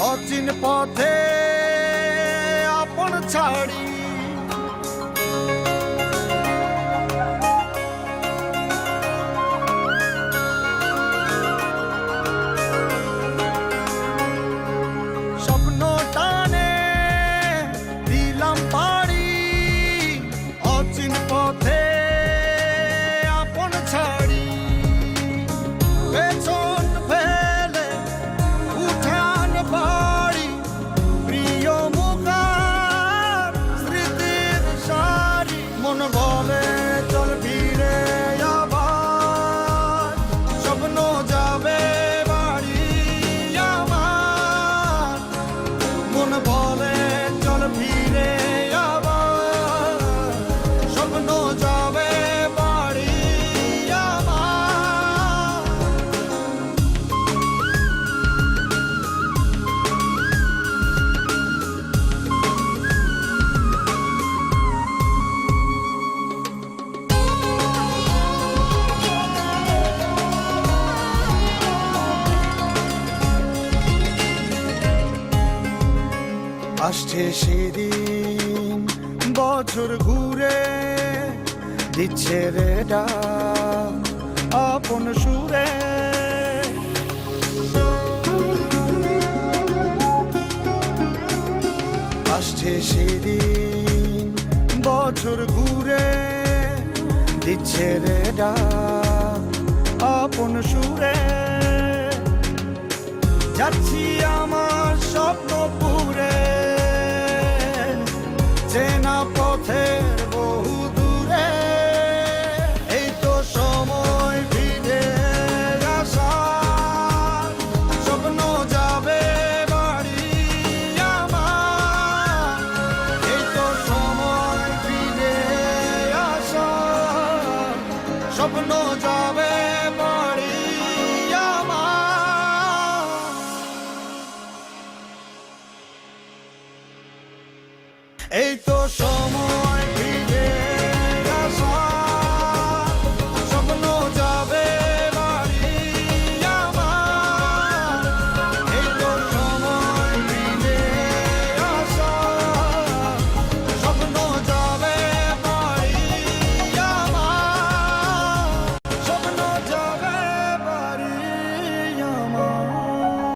অচিন পথে আপন ছাড়ি স্বপ্ন টানে দিলাম পাড়ি অচিন পথে আপন ছাড়ি পেছন ফেলে উঠান বাড়ি প্রিয় মুখার স্মৃতির সারি মন বলে চল ফিরে আবার স্বপ্ন যাবে বাড়ি আমার মন বলে চল ফিরে আবার স্বপ্ন যাবে বাড়ি আমার আসছে সেদিন বছর ঘুরে দিচ্ছে রে ডাক আপন সুরে আসছে সেদিন বছর ঘুরে দিচ্ছে রে ডাক আপন সুরে যাচ্ছি আমার স্বপ্ন পুরে চেনা পথের বহু দূরে এই তো সময় ফিরে আসার স্বপ্ন যাবে বাড়ি আমার এই তো সময় ফিরে আসার স্বপ্ন যাবে বাড়ি আমার এই তো